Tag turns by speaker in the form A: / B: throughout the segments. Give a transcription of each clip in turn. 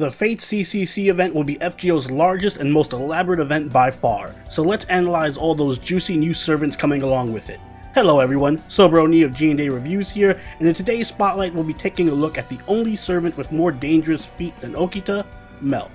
A: The Fate CCC event will be FGO's largest and most elaborate event by far, so let's analyze all those juicy new servants coming along with it. Hello everyone, Sobroni of G&A Reviews here, and in today's spotlight we'll be taking a look at the only servant with more dangerous feat than Okita, Melt.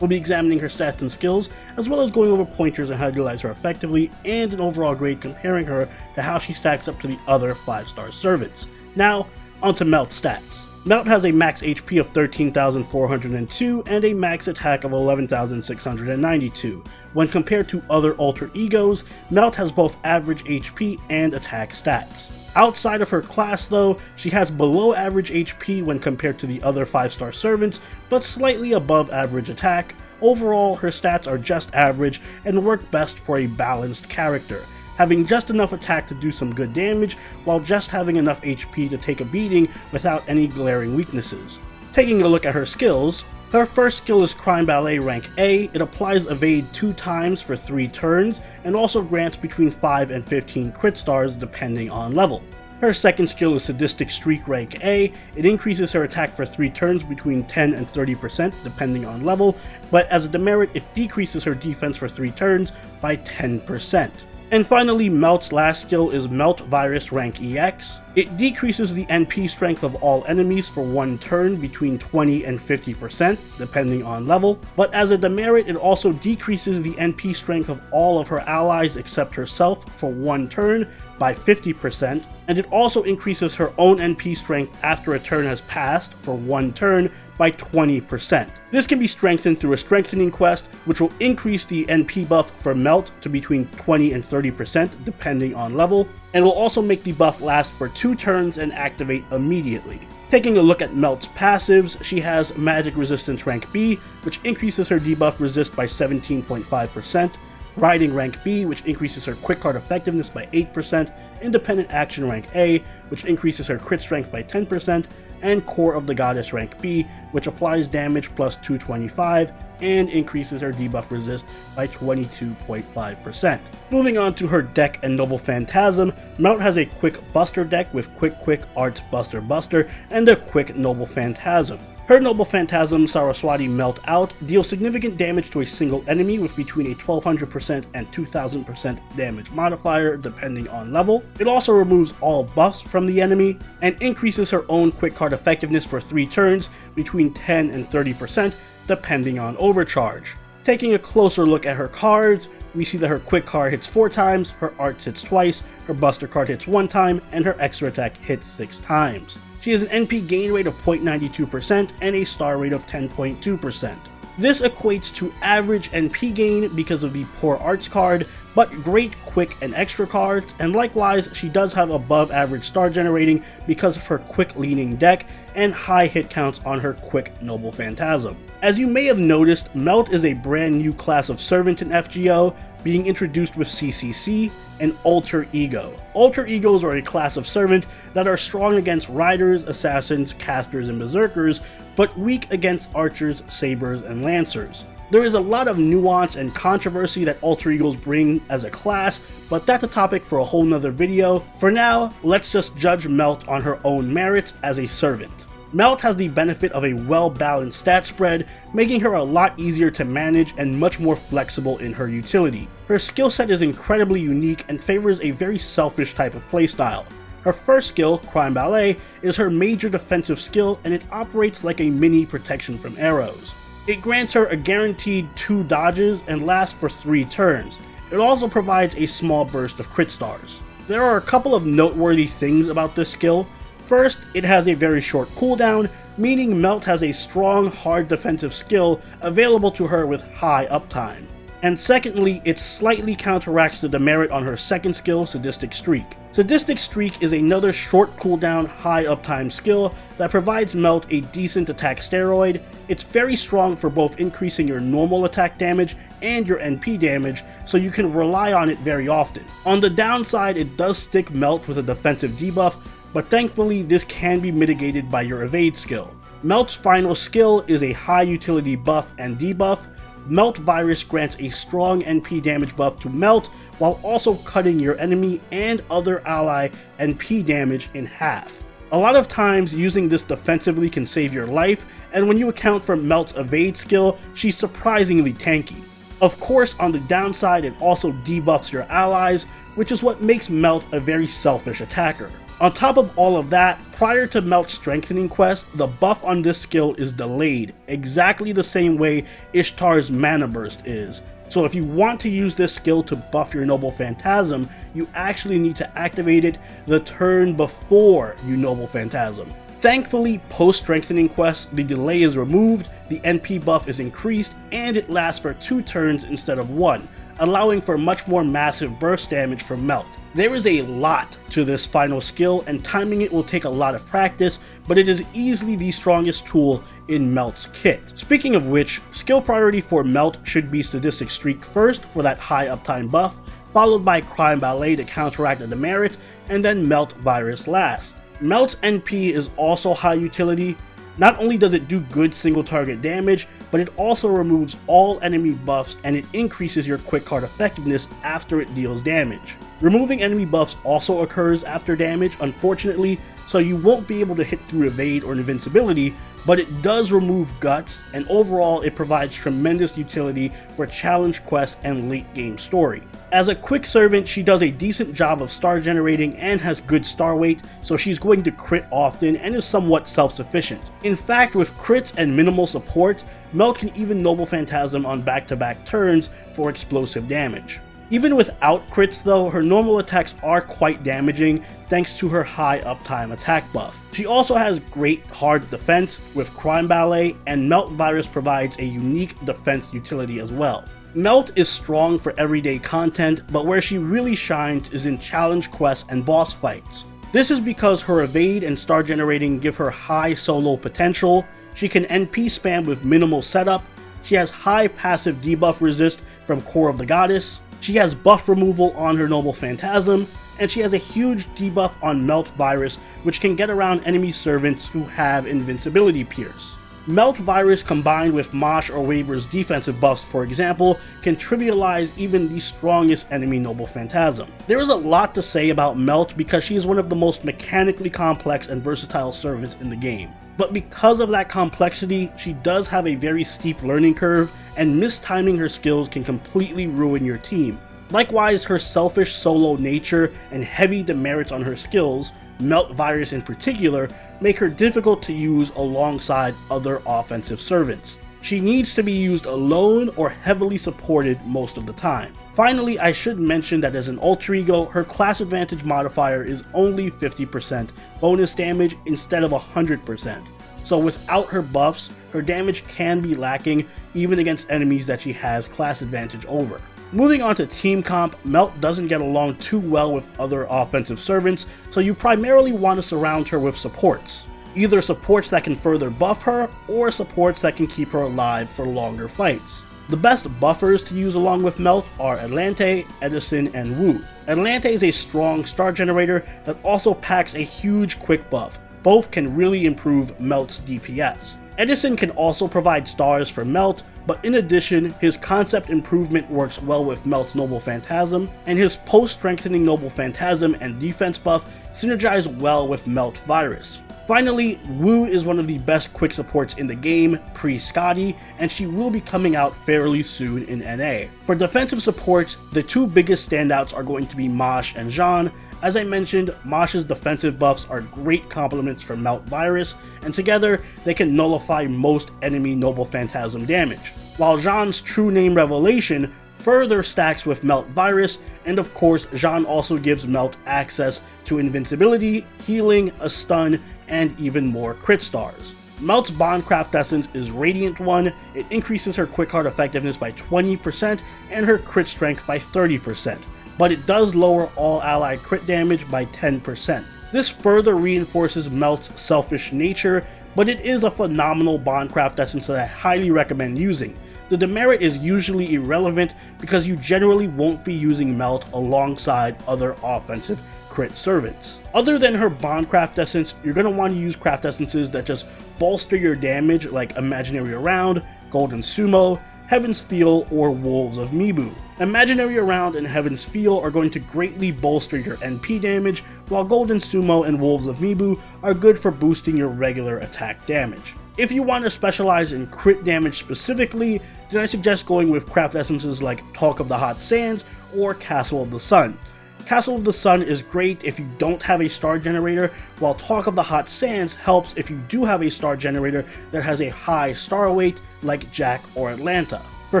A: We'll be examining her stats and skills, as well as going over pointers on how to utilize her effectively, and an overall grade comparing her to how she stacks up to the other 5-star servants. Now, onto Melt's stats. Melt has a max HP of 13,402 and a max attack of 11,692. When compared to other alter egos, Melt has both average HP and attack stats. Outside of her class though, she has below average HP when compared to the other 5-star servants, but slightly above average attack. Overall, her stats are just average and work best for a balanced character, having just enough attack to do some good damage, while just having enough HP to take a beating without any glaring weaknesses. Taking a look at her skills, her first skill is Crime Ballet rank A. It applies evade 2 times for 3 turns, and also grants between 5 and 15 crit stars depending on level. Her second skill is Sadistic Streak rank A. It increases her attack for 3 turns between 10 and 30% depending on level, but as a demerit it decreases her defense for 3 turns by 10%. And finally, Melt's last skill is Melt Virus rank EX. It decreases the NP strength of all enemies for 1 turn between 20 and 50% depending on level, but as a demerit it also decreases the NP strength of all of her allies except herself for 1 turn by 50%, and it also increases her own NP strength after a turn has passed for 1 turn by 20%. This can be strengthened through a strengthening quest, which will increase the NP buff for Melt to between 20 and 30% depending on level, and will also make the buff last for 2 turns and activate immediately. Taking a look at Melt's passives, she has Magic Resistance rank B, which increases her debuff resist by 17.5%, Riding rank B, which increases her quick card effectiveness by 8%, Independent Action rank A, which increases her crit strength by 10%, and Core of the Goddess rank B, which applies damage plus 225 and increases her debuff resist by 22.5%. Moving on to her deck and Noble Phantasm, Melt has a Quick Buster deck with Quick Arts Buster and a Quick Noble Phantasm. Her Noble Phantasm, Saraswati Melt Out, deals significant damage to a single enemy with between a 1200% and 2000% damage modifier depending on level. It also removes all buffs from the enemy, and increases her own quick card effectiveness for 3 turns between 10 and 30% depending on overcharge. Taking a closer look at her cards, we see that her quick card hits 4 times, her arts hits twice, her buster card hits 1 time, and her extra attack hits 6 times. She has an NP gain rate of 0.92% and a star rate of 10.2%. This equates to average NP gain because of the poor arts card, but great quick and extra cards, and likewise she does have above average star generating because of her quick leaning deck and high hit counts on her quick Noble Phantasm. As you may have noticed, Melt is a brand new class of servant in FGO, being introduced with CCC and Alter Ego. Alter Egos are a class of servant that are strong against riders, assassins, casters, and berserkers, but weak against archers, sabers, and lancers. There is a lot of nuance and controversy that Alter Egos bring as a class, but that's a topic for a whole nother video. For now, let's just judge Melt on her own merits as a servant. Melt has the benefit of a well-balanced stat spread, making her a lot easier to manage and much more flexible in her utility. Her skill set is incredibly unique and favors a very selfish type of playstyle. Her first skill, Crime Ballet, is her major defensive skill, and it operates like a mini protection from arrows. It grants her a guaranteed 2 dodges and lasts for 3 turns. It also provides a small burst of crit stars. There are a couple of noteworthy things about this skill. First, it has a very short cooldown, meaning Melt has a strong, hard defensive skill available to her with high uptime. And secondly, it slightly counteracts the demerit on her second skill, Sadistic Streak. Sadistic Streak is another short cooldown, high uptime skill that provides Melt a decent attack steroid. It's very strong for both increasing your normal attack damage and your NP damage, so you can rely on it very often. On the downside, it does stick Melt with a defensive debuff, but thankfully this can be mitigated by your evade skill. Melt's final skill is a high utility buff and debuff. Melt Virus grants a strong NP damage buff to Melt while also cutting your enemy and other ally NP damage in half. A lot of times using this defensively can save your life, and when you account for Melt's evade skill, she's surprisingly tanky. Of course, on the downside, it also debuffs your allies, which is what makes Melt a very selfish attacker. On top of all of that, prior to Melt's strengthening quest, the buff on this skill is delayed, exactly the same way Ishtar's Mana Burst is. So if you want to use this skill to buff your Noble Phantasm, you actually need to activate it the turn before you Noble Phantasm. Thankfully, post-strengthening quest, the delay is removed, the NP buff is increased, and it lasts for 2 turns instead of 1, allowing for much more massive burst damage from Melt. There is a lot to this final skill, and timing it will take a lot of practice, but it is easily the strongest tool in Melt's kit. Speaking of which, skill priority for Melt should be Sadistic Streak first for that high uptime buff, followed by Crime Ballet to counteract the demerit, and then Melt Virus last. Melt's NP is also high utility. Not only does it do good single target damage, but it also removes all enemy buffs and it increases your quick card effectiveness after it deals damage. Removing enemy buffs also occurs after damage, unfortunately, so you won't be able to hit through evade or invincibility, but it does remove guts, and overall it provides tremendous utility for challenge quests and late game story. As a quick servant, she does a decent job of star generating and has good star weight, so she's going to crit often and is somewhat self-sufficient. In fact, with crits and minimal support, Melt can even Noble Phantasm on back-to-back turns for explosive damage. Even without crits though, her normal attacks are quite damaging thanks to her high uptime attack buff. She also has great hard defense with Crime Ballet, and Melt Virus provides a unique defense utility as well. Melt is strong for everyday content, but where she really shines is in challenge quests and boss fights. This is because her evade and star generating give her high solo potential, she can NP spam with minimal setup, she has high passive debuff resist from Core of the Goddess, she has buff removal on her Noble Phantasm, and she has a huge debuff on Melt Virus, which can get around enemy servants who have Invincibility Pierce. Melt Virus combined with Mosh or Waver's defensive buffs, for example, can trivialize even the strongest enemy Noble Phantasm. There is a lot to say about Melt because she is one of the most mechanically complex and versatile servants in the game. But because of that complexity, she does have a very steep learning curve, and mistiming her skills can completely ruin your team. Likewise, her selfish solo nature and heavy demerits on her skills, Melt Virus in particular, make her difficult to use alongside other offensive servants. She needs to be used alone or heavily supported most of the time. Finally, I should mention that as an alter ego, her class advantage modifier is only 50% bonus damage instead of 100%. So without her buffs, her damage can be lacking even against enemies that she has class advantage over. Moving on to team comp, Melt doesn't get along too well with other offensive servants, so you primarily want to surround her with supports. Either supports that can further buff her, or supports that can keep her alive for longer fights. The best buffers to use along with Melt are Atlante, Edison, and Wu. Atlante is a strong star generator that also packs a huge quick buff. Both can really improve Melt's DPS. Edison can also provide stars for Melt, but in addition, his concept improvement works well with Melt's Noble Phantasm, and his post-strengthening Noble Phantasm and defense buff synergize well with Melt Virus. Finally, Wu is one of the best quick supports in the game, pre-Scotty, and she will be coming out fairly soon in NA. For defensive supports, the two biggest standouts are going to be Mosh and Jean. As I mentioned, Mosh's defensive buffs are great complements for Melt Virus, and together they can nullify most enemy Noble Phantasm damage, while Jean's true name revelation further stacks with Melt Virus, and of course Jean also gives Melt access to invincibility, healing, a stun, and even more crit stars. Melt's Bondcraft Essence is Radiant One. It increases her quick card effectiveness by 20% and her crit strength by 30%, but it does lower all allied crit damage by 10%. This further reinforces Melt's selfish nature, but it is a phenomenal Bondcraft Essence that I highly recommend using. The demerit is usually irrelevant because you generally won't be using Melt alongside other offensive crit servants. Other than her Bondcraft Essence, you're going to want to use craft essences that just bolster your damage, like Imaginary Around, Golden Sumo, Heaven's Feel, or Wolves of Mibu. Imaginary Around and Heaven's Feel are going to greatly bolster your NP damage, while Golden Sumo and Wolves of Mibu are good for boosting your regular attack damage. If you want to specialize in crit damage specifically, then I suggest going with craft essences like Talk of the Hot Sands or Castle of the Sun. Castle of the Sun is great if you don't have a star generator, while Talk of the Hot Sands helps if you do have a star generator that has a high star weight like Jack or Atlanta. For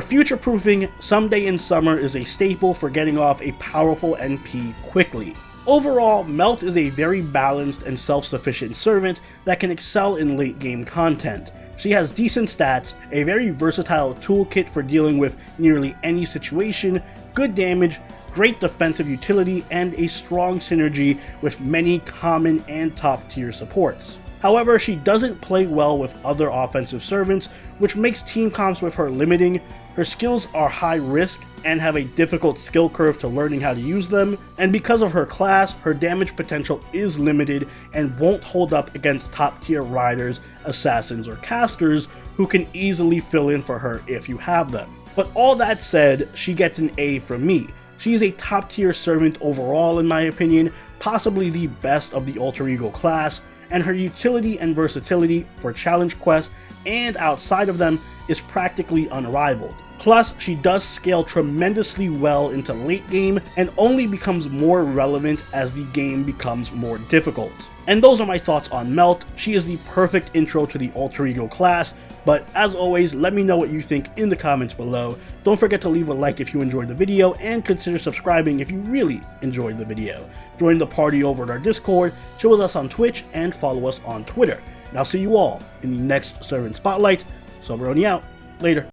A: future proofing, Someday in Summer is a staple for getting off a powerful NP quickly. Overall, Melt is a very balanced and self-sufficient servant that can excel in late game content. She has decent stats, a very versatile toolkit for dealing with nearly any situation, good damage, great defensive utility, and a strong synergy with many common and top tier supports. However, she doesn't play well with other offensive servants, which makes team comps with her limiting. Her skills are high risk and have a difficult skill curve to learning how to use them, and because of her class, her damage potential is limited and won't hold up against top tier riders, assassins, or casters who can easily fill in for her if you have them. But all that said, she gets an A from me. She is a top tier servant overall in my opinion, possibly the best of the alter ego class, and her utility and versatility for challenge quests and outside of them is practically unrivaled. Plus, she does scale tremendously well into late game and only becomes more relevant as the game becomes more difficult. And those are my thoughts on Melt. She is the perfect intro to the alter ego class, but as always, let me know what you think in the comments below. Don't forget to leave a like if you enjoyed the video, and consider subscribing if you really enjoyed the video. Join the party over at our Discord, chill with us on Twitch, and follow us on Twitter. And I'll see you all in the next Servant Spotlight. Soberoni out. Later.